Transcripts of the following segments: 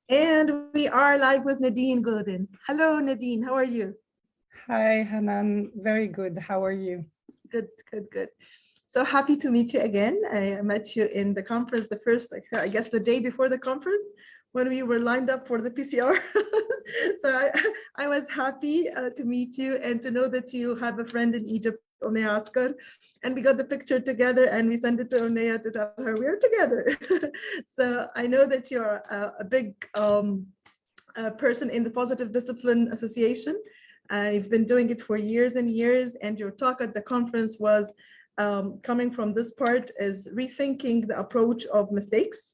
And we are live with Nadine Godin. Hello, Nadine. How are you? Hi, Hanan. Very good. How are you? Good, good, good. So happy to meet you again. I met you in the conference, the first, I guess, the day before the conference when we were lined up for the PCR. So I was happy to meet you and to know that you have a friend in Egypt, Omnia Askar, and we got the picture together and we sent it to Omnia to tell her we're together. So I know that you're a big person in the Positive Discipline Association. I've been doing it for years and years, and your talk at the conference was coming from this part is rethinking the approach of mistakes.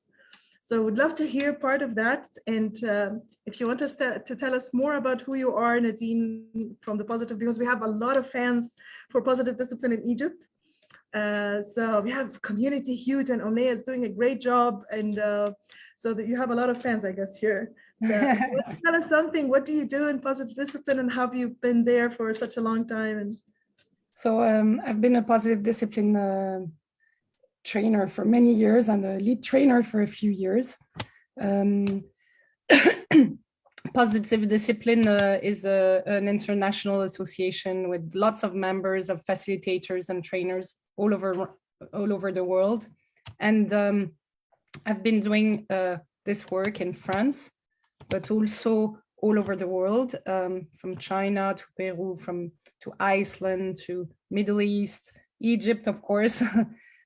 So would love to hear part of that. And if you want us to tell us more about who you are, Nadine, from the Positive, because we have a lot of fans for Positive Discipline in Egypt. So we have community huge, and Omnia is doing a great job. And so that you have a lot of fans, I guess, here. So tell us something. What do you do in Positive Discipline, and have you been there for such a long time? And so I've been a Positive Discipline trainer for many years and a lead trainer for a few years. Positive Discipline is an international association with lots of members of facilitators and trainers all over the world. And I've been doing this work in France, but also all over the world, from China to Peru, to Iceland, to Middle East, Egypt, of course.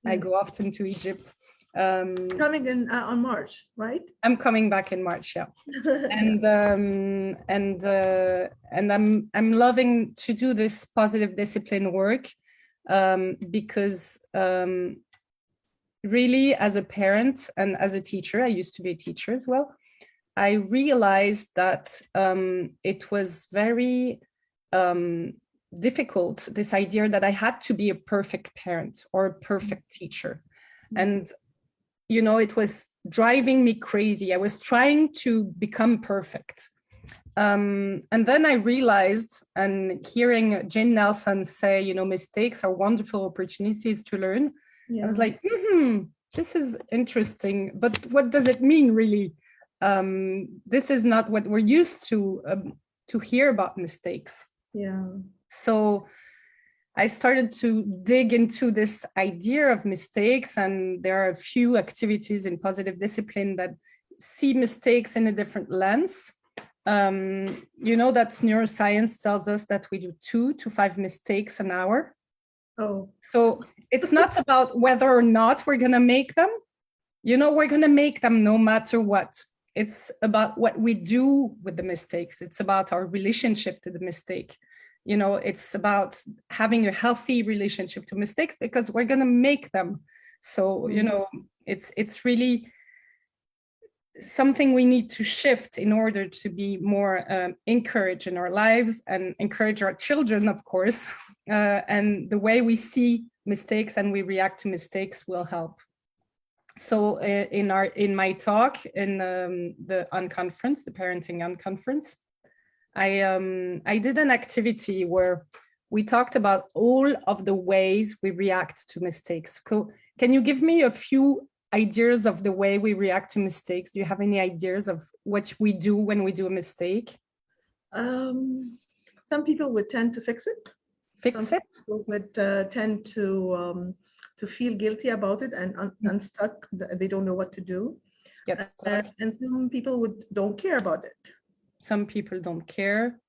I go often to Egypt. Coming in on March, right? I'm coming back in March, yeah. and I'm loving to do this Positive Discipline work because really, as a parent and as a teacher, I used to be a teacher as well, I realized that it was very difficult, this idea that I had to be a perfect parent or a perfect teacher. And, you know, it was driving me crazy. I was trying to become perfect. And then I realized, and hearing Jane Nelson say, you know, mistakes are wonderful opportunities to learn. Yeah. I was like, this is interesting, but what does it mean really? This is not what we're used to hear about mistakes. Yeah. So I started to dig into this idea of mistakes, and there are a few activities in Positive Discipline that see mistakes in a different lens. You know that neuroscience tells us that we do 2 to 5 mistakes an hour. Oh. So it's not about whether or not we're going to make them. You know, we're going to make them no matter what. It's about what we do with the mistakes. It's about our relationship to the mistake. You know, it's about having a healthy relationship to mistakes because we're going to make them. So, you know, it's really something we need to shift in order to be more encouraged in our lives and encourage our children, of course. And the way we see mistakes and we react to mistakes will help. So in my talk in the unconference, the parenting unconference, I did an activity where we talked about all of the ways we react to mistakes. Can you give me a few ideas of the way we react to mistakes? Do you have any ideas of what we do when we do a mistake? Some people would tend to fix it. Some people would tend to feel guilty about it and unstuck. They don't know what to do. And some people don't care about it. Some people don't care.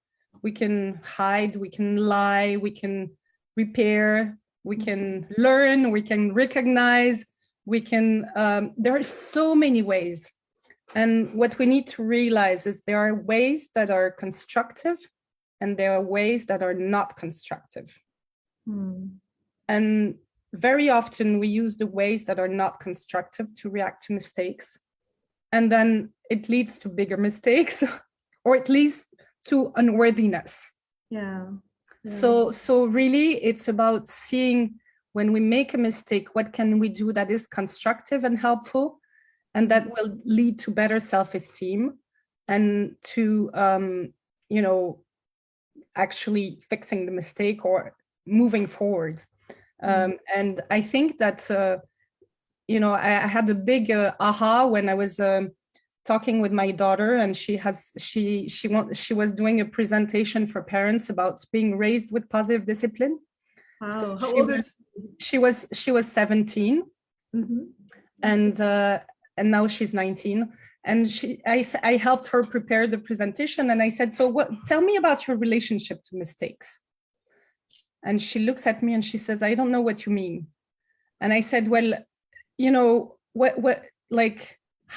We can hide, we can lie, we can repair, we can learn, we can recognize, we can, there are so many ways. And what we need to realize is there are ways that are constructive and there are ways that are not constructive. And very often we use the ways that are not constructive to react to mistakes. And then it leads to bigger mistakes. Or at least to unworthiness. Yeah. So really, it's about seeing when we make a mistake, what can we do that is constructive and helpful, and that will lead to better self-esteem and to, you know, actually fixing the mistake or moving forward. And I think that, you know, I had a big aha when I was talking with my daughter, and she was doing a presentation for parents about being raised with positive discipline. Wow. So How old is she was 17, and now she's 19. And I helped her prepare the presentation, and I said, so tell me about your relationship to mistakes. And she looks at me and she says, I don't know what you mean. And I said, well, you know,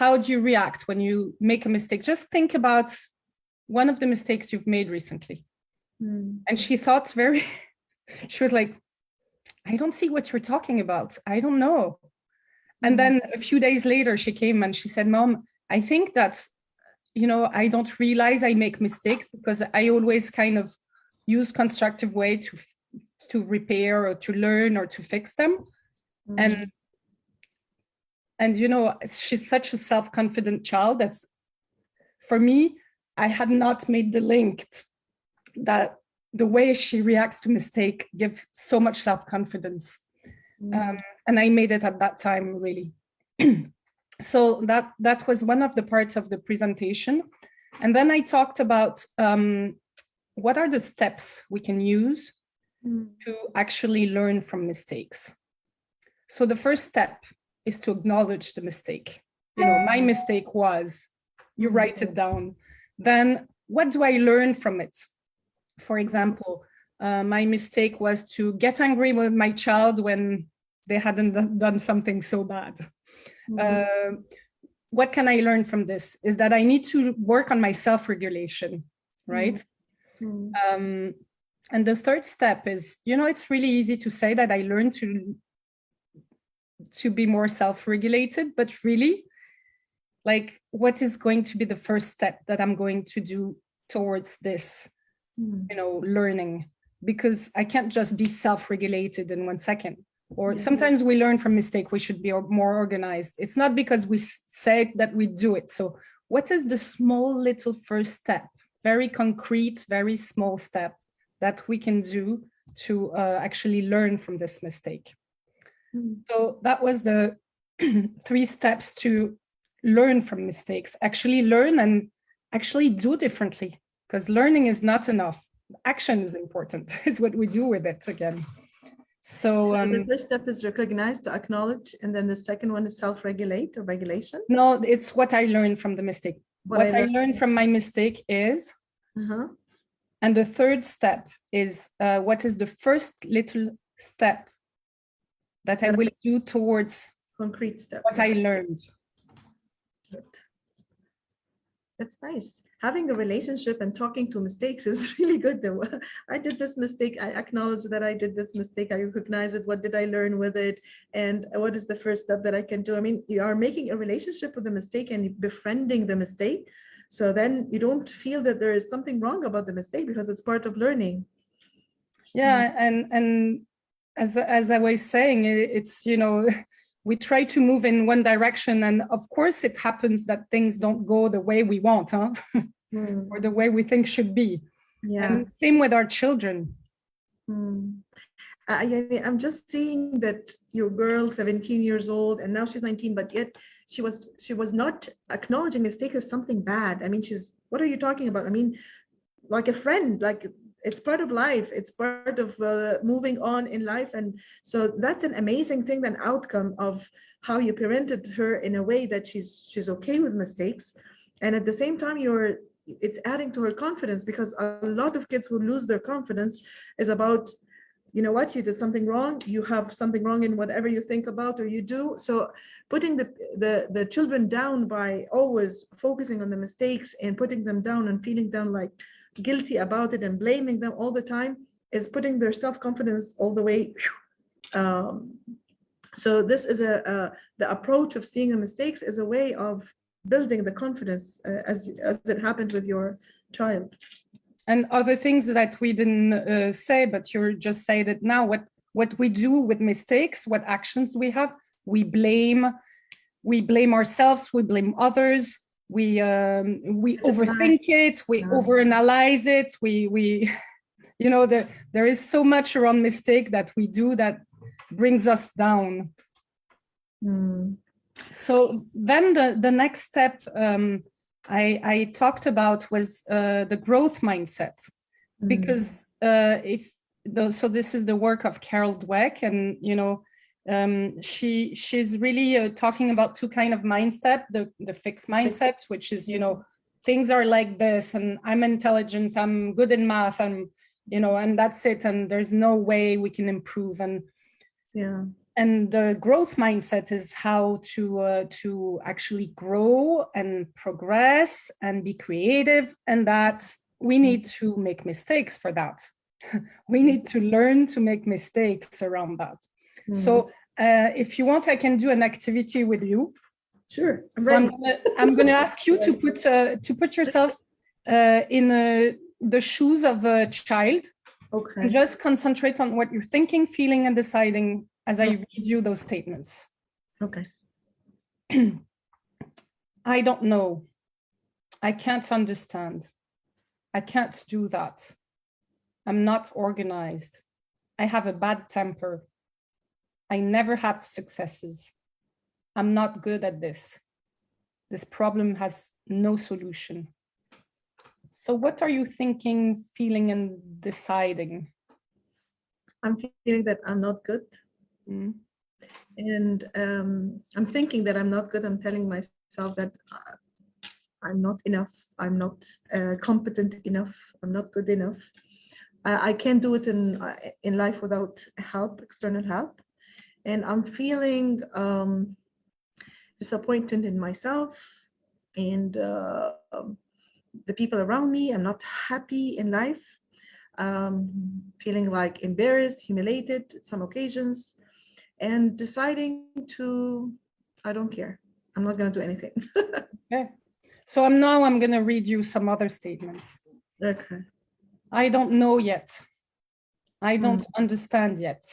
how do you react when you make a mistake? Just think about one of the mistakes you've made recently. And she thought she was like, I don't see what you're talking about. I don't know. And then a few days later, she came and she said, Mom, I think that, you know, I don't realize I make mistakes because I always kind of use constructive way to repair or to learn or to fix them. And you know, she's such a self-confident child that's, for me, I had not made the link that the way she reacts to mistake gives so much self-confidence. And I made it at that time, really. So that was one of the parts of the presentation. And then I talked about what are the steps we can use to actually learn from mistakes. So the first step is to acknowledge the mistake. You know, my mistake was, you write it down. Then what do I learn from it? For example, my mistake was to get angry with my child when they hadn't done something so bad. What can I learn from this? Is that I need to work on my self-regulation, right? And the third step is, you know, it's really easy to say that I learned to be more self-regulated, but really, like, what is going to be the first step that I'm going to do towards this, you know, learning? Because I can't just be self-regulated in 1 second. Or sometimes we learn from mistake, we should be more organized. It's not because we say that we do it. So what is the small little first step, very concrete, very small step that we can do to actually learn from this mistake? So that was the 3 steps to learn from mistakes, actually learn and actually do differently, because learning is not enough. Action is important. It's what we do with it again. So the first step is recognize, to acknowledge, and then the second one is self-regulate or regulation. No, it's what I learned from the mistake. What I learned from my mistake is, and the third step is what is the first little step that I will do towards concrete step. What I learned. That's nice. Having a relationship and talking to mistakes is really good though. I did this mistake. I acknowledge that I did this mistake. I recognize it. What did I learn with it? And what is the first step that I can do? I mean, you are making a relationship with the mistake and befriending the mistake. So then you don't feel that there is something wrong about the mistake because it's part of learning. Yeah, and as I was saying, it's, you know, we try to move in one direction, and of course it happens that things don't go the way we want, or the way we think should be. And same with our children. I'm just seeing that your girl, 17 years old, and now she's 19, but yet she was not acknowledging mistake as something bad. I mean, what are you talking about? I mean, like a friend, like it's part of life. It's part of moving on in life. And so that's an amazing thing, an outcome of how you parented her in a way that she's okay with mistakes. And at the same time, it's adding to her confidence, because a lot of kids who lose their confidence is about, you know what, you did something wrong, you have something wrong in whatever you think about or you do. So putting the children down by always focusing on the mistakes and putting them down and feeling them like guilty about it and blaming them all the time is putting their self-confidence all the way. So this is the approach of seeing the mistakes is a way of building the confidence as it happened with your child. And other things that we didn't say, but you just said it now, what we do with mistakes, what actions we have, we blame ourselves, we blame others, we overthink it, we overanalyze it, we you know, there is so much around mistake that we do that brings us down. So then the next step I talked about was the growth mindset, because so this is the work of Carol Dweck, and she's really talking about two kind of mindset: the fixed mindset, which is things are like this, and I'm intelligent, I'm good in math, and that's it, and there's no way we can improve. And the growth mindset is how to actually grow and progress and be creative, and that we need to make mistakes for that. We need to learn to make mistakes around that. So if you want, I can do an activity with you. Sure, I'm ready. I'm going to ask you to put yourself in the shoes of a child. Okay. And just concentrate on what you're thinking, feeling, and deciding as I read you those statements. Okay. I don't know. I can't understand. I can't do that. I'm not organized. I have a bad temper. I never have successes. I'm not good at this. This problem has no solution. So what are you thinking, feeling, and deciding? I'm feeling that I'm not good. And I'm thinking that I'm not good. I'm telling myself that I'm not enough. I'm not competent enough. I'm not good enough. I can't do it in life without help, external help. And I'm feeling disappointed in myself and the people around me. I'm not happy in life. Feeling like embarrassed, humiliated some occasions, and deciding to, I don't care. I'm not going to do anything. Okay. So I'm going to read you some other statements. Okay. I don't know yet. I don't understand yet.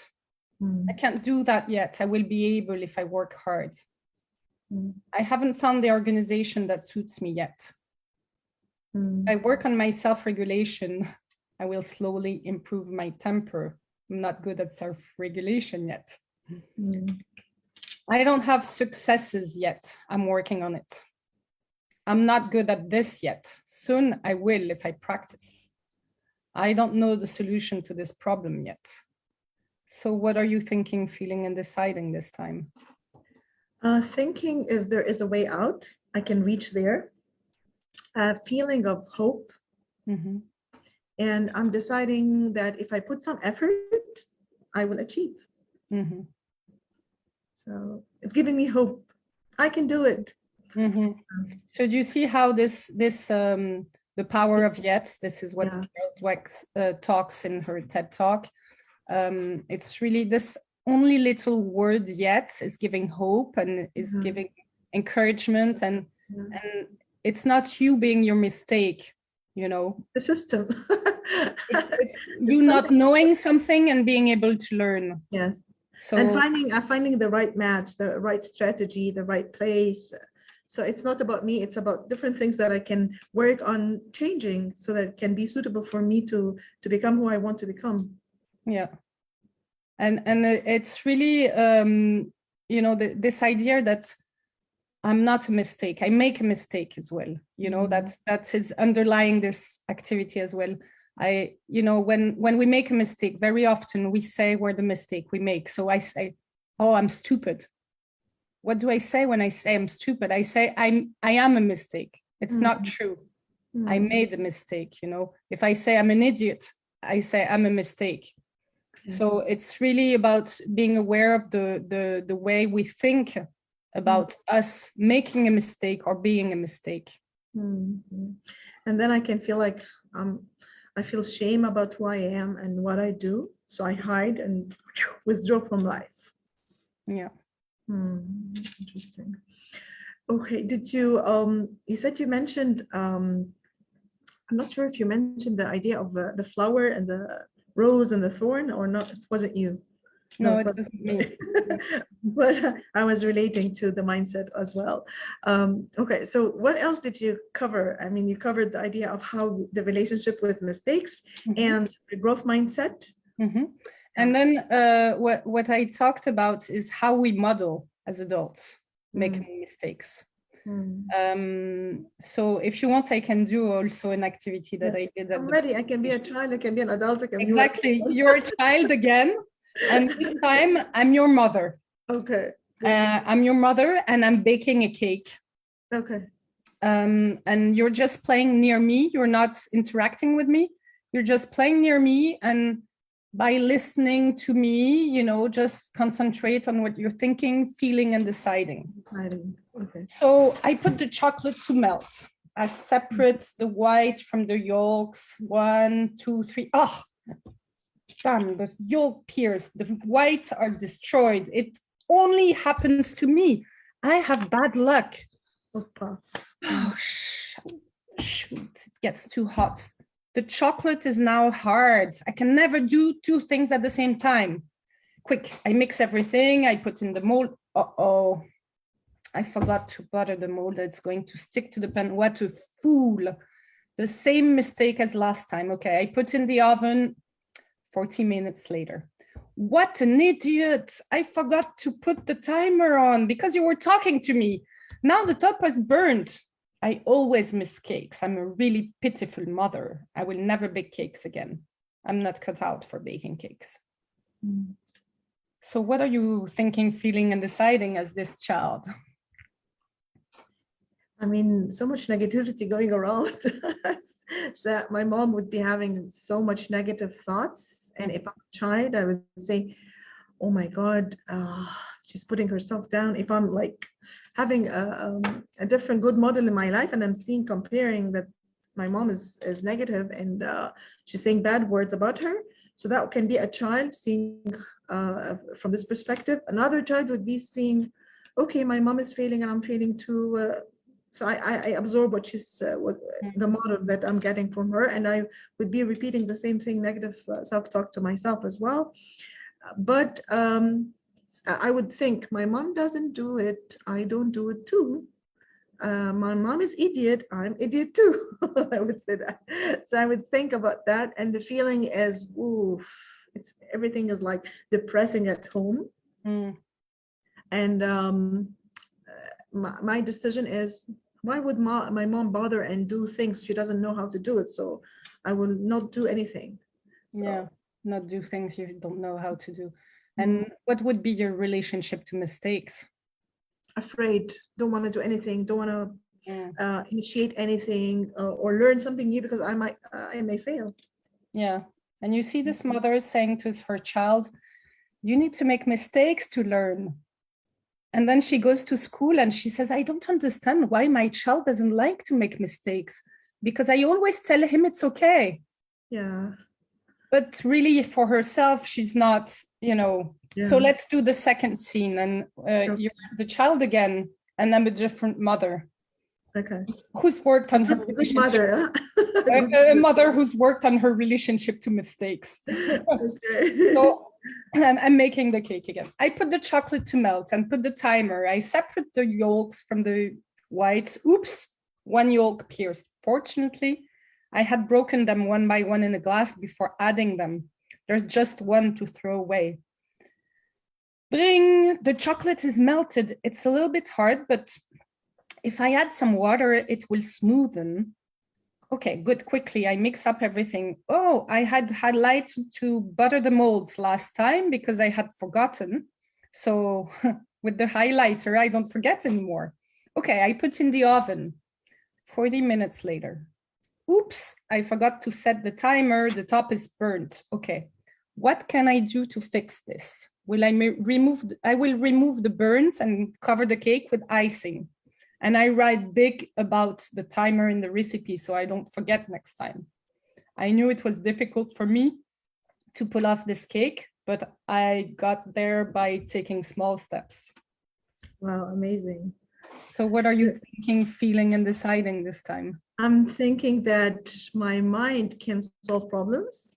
I can't do that yet. I will be able if I work hard. I haven't found the organization that suits me yet. I work on my self-regulation. I will slowly improve my temper. I'm not good at self-regulation yet. I don't have successes yet. I'm working on it. I'm not good at this yet. Soon I will if I practice. I don't know the solution to this problem yet. So what are you thinking, feeling, and deciding this time? Thinking is there is a way out. I can reach there. Feeling of hope. And I'm deciding that if I put some effort, I will achieve. So it's giving me hope. I can do it. So do you see how this the power of yet, this is what Carol Dweck talks in her TED Talk. It's really this only little word yet is giving hope and is giving encouragement, and it's not you being your mistake, The system. it's you not knowing something and being able to learn. Yes. So and finding the right match, the right strategy, the right place. So it's not about me, it's about different things that I can work on changing so that it can be suitable for me to become who I want to become. Yeah. And it's really, this idea that I'm not a mistake. I make a mistake as well. That is underlying this activity as well. When we make a mistake, very often we say we're the mistake we make. So I say, oh, I'm stupid. What do I say when I say I'm stupid? I say I am a mistake. It's not true. I made a mistake. If I say I'm an idiot, I say I'm a mistake. So it's really about being aware of the way we think about us making a mistake or being a mistake. And then I can feel like I feel shame about who I am and what I do. So I hide and withdraw from life. Yeah. Interesting. Okay, did you you said you mentioned I'm not sure if you mentioned the idea of the flower and the rose and the thorn or not. It wasn't you. No, it wasn't me. But I was relating to the mindset as well. Okay, so what else did you cover? I mean, you covered the idea of how the relationship with mistakes and the growth mindset. And then what I talked about is how we model as adults. making mistakes. Mm. So if you want, I can do also an activity that Yes. I did at I'm the ready. I can be a child. I can be an adult. I can be exactly. You're a child again, and this time I'm your mother. Okay. I'm your mother, and I'm baking a cake. Okay. And you're just playing near me. You're not interacting with me. You're just playing near me, and by listening to me, you know, just concentrate on what you're thinking, feeling, and deciding. Okay. So I put the chocolate to melt. I separate the white from the yolks. 1, 2, 3. Oh, done. The yolk pierced. The whites are destroyed. It only happens to me. I have bad luck. Opa. Oh, shoot, it gets too hot. The chocolate is now hard. I can never do 2 things at the same time. Quick, I mix everything. I put in the mold. Uh-oh. I forgot to butter the mold. It's going to stick to the pan. What a fool. The same mistake as last time. Okay, I put in the oven 40 minutes later. What an idiot. I forgot to put the timer on because you were talking to me. Now the top is burnt. I always miss cakes. I'm a really pitiful mother. I will never bake cakes again. I'm not cut out for baking cakes. Mm. So what are you thinking, feeling, and deciding as this child? I mean, so much negativity going around. So my mom would be having so much negative thoughts. And if I'm a child, I would say, oh my God, she's putting herself down. If I'm like having a different good model in my life and I'm seeing comparing that my mom is negative and she's saying bad words about her. So that can be a child seeing from this perspective. Another child would be seeing, okay, my mom is failing and I'm failing too. So I absorb what she's the model that I'm getting from her, and I would be repeating the same thing, negative self-talk to myself as well. But I would think my mom doesn't do it, I don't do it too. My mom is idiot, I'm idiot too. I would say that. So I would think about that, and the feeling is, oof, it's everything is like depressing at home. And my decision is, why would my mom bother and do things she doesn't know how to do it? So I will not do anything. So, yeah, not do things you don't know how to do. And what would be your relationship to mistakes? Afraid, don't want to do anything, don't want to initiate anything or learn something new because I may fail. Yeah, and you see this mother is saying to her child, you need to make mistakes to learn. And then she goes to school and she says, I don't understand why my child doesn't like to make mistakes because I always tell him it's okay. Yeah. But really for herself, she's not, you know. Yeah. So let's do the second scene. And you're the child again, and I'm a different mother. Okay. Who's worked on her good mother. A mother who's worked on her relationship to mistakes. Okay. So I'm making the cake again. I put the chocolate to melt and put the timer. I separate the yolks from the whites. Oops, 1 yolk pierced. Fortunately, I had broken them one by one in a glass before adding them. There's just 1 to throw away. Bring, the chocolate is melted. It's a little bit hard, but if I add some water, it will smoothen. Okay, good. Quickly, I mix up everything. Oh, I had highlighted to butter the molds last time because I had forgotten. So with the highlighter, I don't forget anymore. Okay, I put in the oven. 40 minutes later. Oops, I forgot to set the timer. The top is burnt. Okay, what can I do to fix this? I will remove the burns and cover the cake with icing. And I write big about the timer in the recipe so I don't forget next time. I knew it was difficult for me to pull off this cake, but I got there by taking small steps. Wow, amazing. So what are you thinking, feeling, and deciding this time? I'm thinking that my mind can solve problems.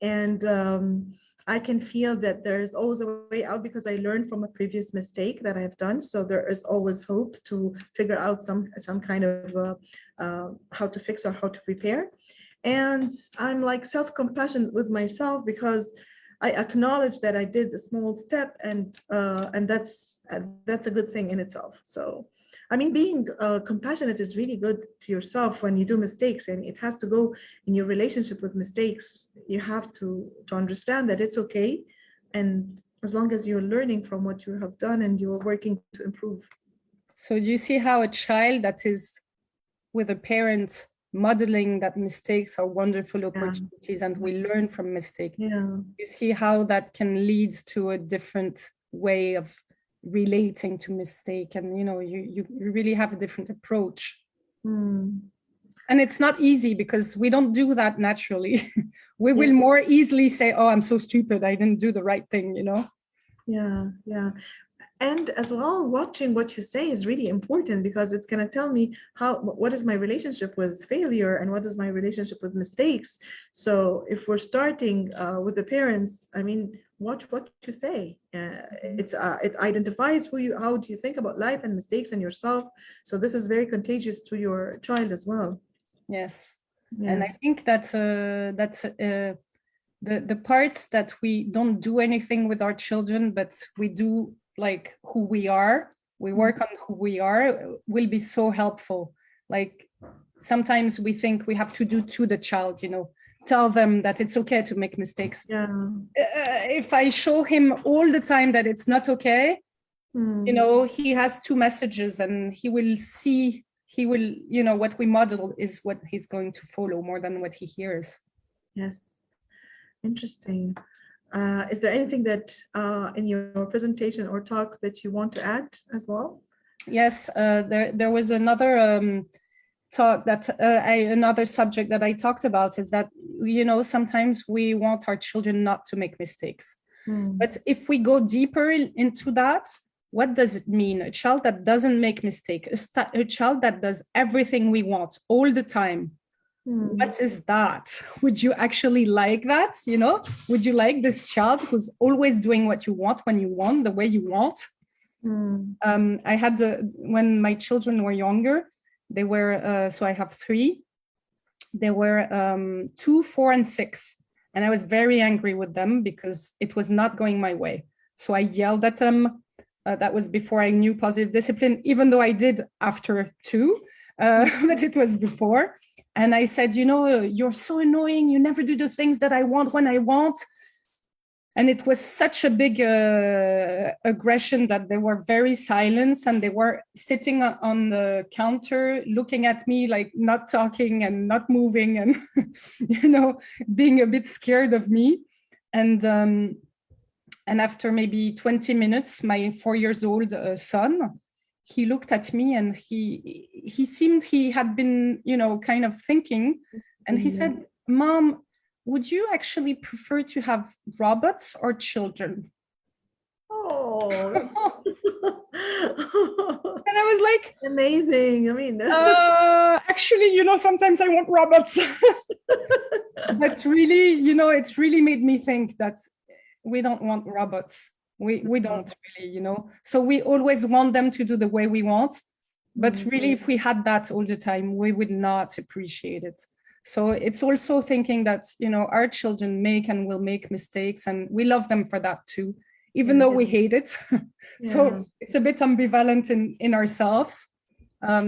And I can feel that there's always a way out because I learned from a previous mistake that I've done. So there is always hope to figure out some kind of how to fix or how to repair. And I'm like self-compassionate with myself because I acknowledge that I did a small step, and that's a good thing in itself. So I mean, being compassionate is really good to yourself when you do mistakes, and it has to go in your relationship with mistakes. You have to understand that it's okay, and as long as you're learning from what you have done and you're working to improve. So do you see how a child that is with a parent modeling that mistakes are wonderful opportunities and we learn from mistakes? Yeah. You see how that can lead to a different way of relating to mistake, and you really have a different approach. And it's not easy because we don't do that naturally. We will more easily say, oh, I'm so stupid, I didn't do the right thing. Yeah. And as well, watching what you say is really important, because it's going to tell me what is my relationship with failure and what is my relationship with mistakes. So if we're starting with the parents, I mean, watch what you say. It identifies how do you think about life and mistakes and yourself. So this is very contagious to your child as well. Yes. And I think that's the parts that we don't do anything with our children, but we do like who we are, we work on who we are, will be so helpful. Like sometimes we think we have to do to the child, tell them that it's okay to make mistakes. If I show him all the time that it's not okay, he has two messages, and he will see, what we model is what he's going to follow more than what he hears. Yes. Interesting. Is there anything that in your presentation or talk that you want to add as well? Yes, there was another talk that another subject that I talked about is that, sometimes we want our children not to make mistakes. But if we go deeper into that, what does it mean? A child that doesn't make mistake, a child that does everything we want all the time. What is that? Would you actually like that? Would you like this child who's always doing what you want when you want, the way you want? I had when my children were younger, they were so I have 3. They were 2, 4, and 6, and I was very angry with them because it was not going my way. So I yelled at them. That was before I knew positive discipline, even though I did after 2, but it was before. And I said, you're so annoying. You never do the things that I want when I want. And it was such a big aggression that they were very silent, and they were sitting on the counter looking at me, like not talking and not moving, and, being a bit scared of me. And after maybe 20 minutes, my 4-year-old son, he looked at me, and he seemed he had been, kind of thinking, and he said, Mom, would you actually prefer to have robots or children? Oh. And I was like, amazing. I mean, actually, sometimes I want robots. But really, it's really made me think that we don't want robots. We don't really, So we always want them to do the way we want. But really, if we had that all the time, we would not appreciate it. So it's also thinking that, our children make and will make mistakes, and we love them for that too, even though we hate it. So it's a bit ambivalent in ourselves,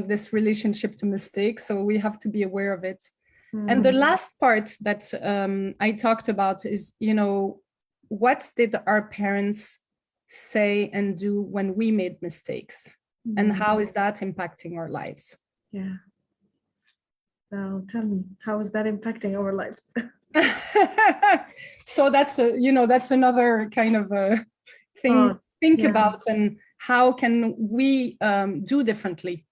this relationship to mistakes. So we have to be aware of it. And the last part that I talked about is, what did our parents say and do when we made mistakes? And how is that impacting our lives? Yeah. Now tell me, how is that impacting our lives? So that's another kind of a thing to think about, and how can we do differently?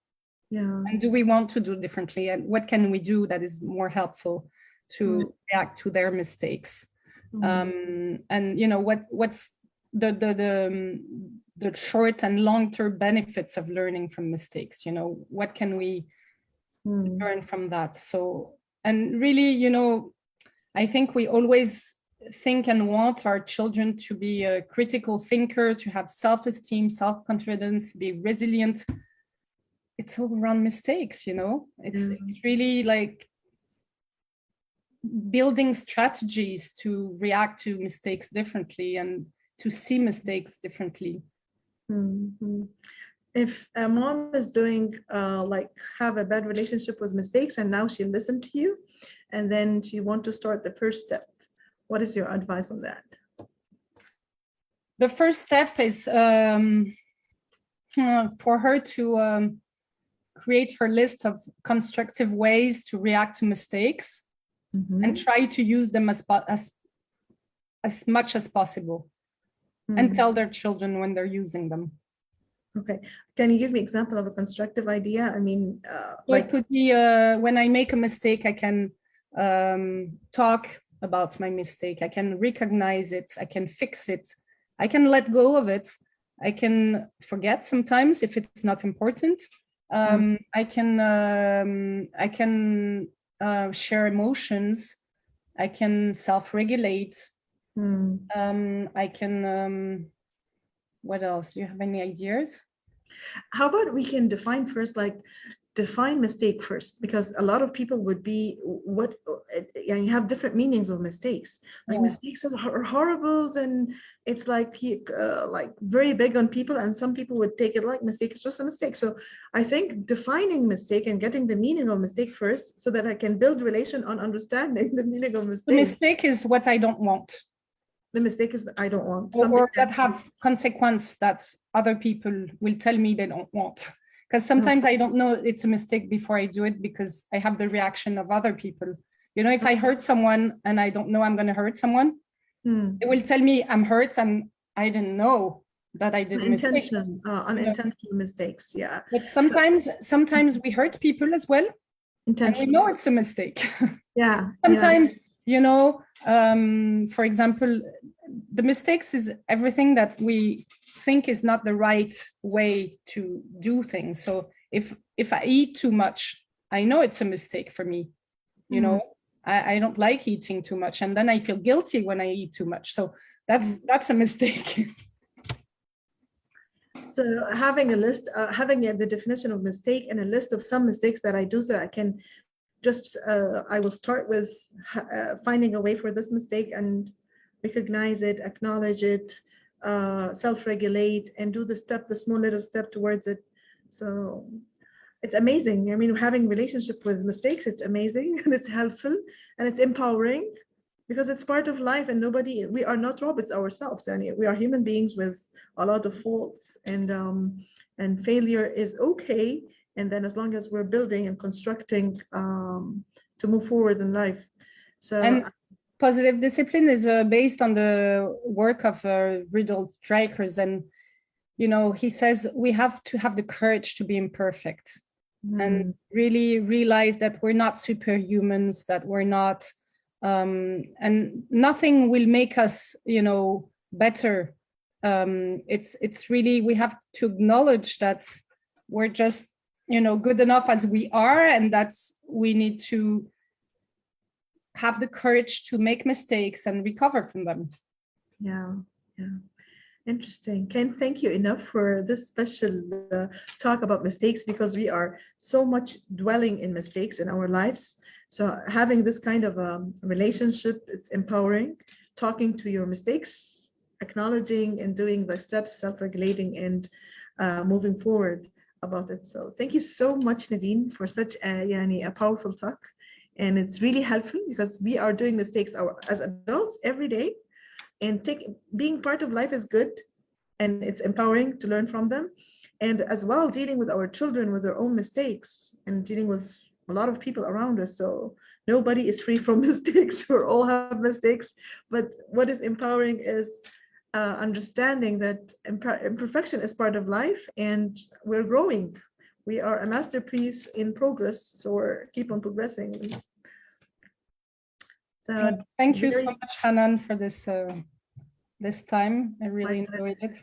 And do we want to do differently? And what can we do that is more helpful to react to their mistakes? And what's the short and long-term benefits of learning from mistakes? What can we learn from that? So, and really, I think we always think and want our children to be a critical thinker, to have self-esteem, self-confidence, be resilient. It's all around mistakes, It's really like building strategies to react to mistakes differently and to see mistakes differently. Mm-hmm. If a mom is doing like have a bad relationship with mistakes and now she listened to you and then she want to start the first step, what is your advice on that? The first step is for her to create her list of constructive ways to react to mistakes, and try to use them as much as possible, and tell their children when they're using them. Okay, can you give me example of a constructive idea? I mean, like it could be when I make a mistake, I can talk about my mistake. I can recognize it. I can fix it. I can let go of it. I can forget sometimes if it's not important. I can share emotions. I can self-regulate. I can. What else? Do you have any ideas? How about we can define first, like define mistake first, because a lot of people would be what, and you have different meanings of mistakes. Like mistakes are horrible, and it's like very big on people, and some people would take it like mistake is just a mistake. So I think defining mistake and getting the meaning of mistake first, so that I can build relation on understanding the meaning of mistake. The mistake is what I don't want. The mistake is that I don't want something or that have consequence that other people will tell me they don't want. Because sometimes I don't know it's a mistake before I do it, because I have the reaction of other people. You know, if I hurt someone and I don't know I'm going to hurt someone, it will tell me I'm hurt and I didn't know that I did a mistake. Unintentional mistakes, yeah. But sometimes we hurt people as well, and we know it's a mistake. Yeah. Sometimes, you know, for example, the mistakes is everything that we think is not the right way to do things. So if I eat too much, I know it's a mistake for me. You know, I don't like eating too much, and then I feel guilty when I eat too much. So that's a mistake. So having a list, having the definition of mistake and a list of some mistakes that I do, so I can just I will start with finding a way for this mistake and recognize it, acknowledge it, self-regulate, and do the small little step towards it. So it's amazing. I mean, having relationship with mistakes, it's amazing, and it's helpful, and it's empowering, because it's part of life, and we are not robots ourselves, and we are human beings with a lot of faults, and failure is okay. And then as long as we're building and constructing to move forward in life. So and positive discipline is based on the work of Rudolf Dreikers, and you know, he says we have to have the courage to be imperfect and really realize that we're not superhumans, that we're not and nothing will make us, you know, better. It's really, we have to acknowledge that we're just, you know, good enough as we are, and that's, we need to have the courage to make mistakes and recover from them. Yeah. Interesting. Can't thank you enough for this special talk about mistakes, because we are so much dwelling in mistakes in our lives. So having this kind of relationship, it's empowering. Talking to your mistakes, acknowledging and doing the steps, self-regulating, and moving forward about it. So thank you so much, Nadine, for such a powerful talk. And it's really helpful, because we are doing mistakes as adults every day. And being part of life is good, and it's empowering to learn from them. And as well, dealing with our children with their own mistakes, and dealing with a lot of people around us. So nobody is free from mistakes. We all have mistakes. But what is empowering is understanding that imperfection is part of life, and we're growing. We are a masterpiece in progress, so we're keep on progressing. So thank you so much, Hanan, for this this time. I really enjoyed it.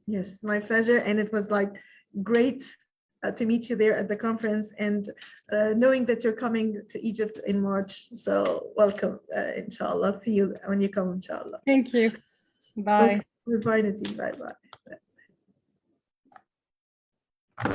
Yes, my pleasure. And it was like great to meet you there at the conference, and knowing that you're coming to Egypt in March. So welcome, inshallah. See you when you come, inshallah. Thank you. Bye. Bye, Nadine. Bye.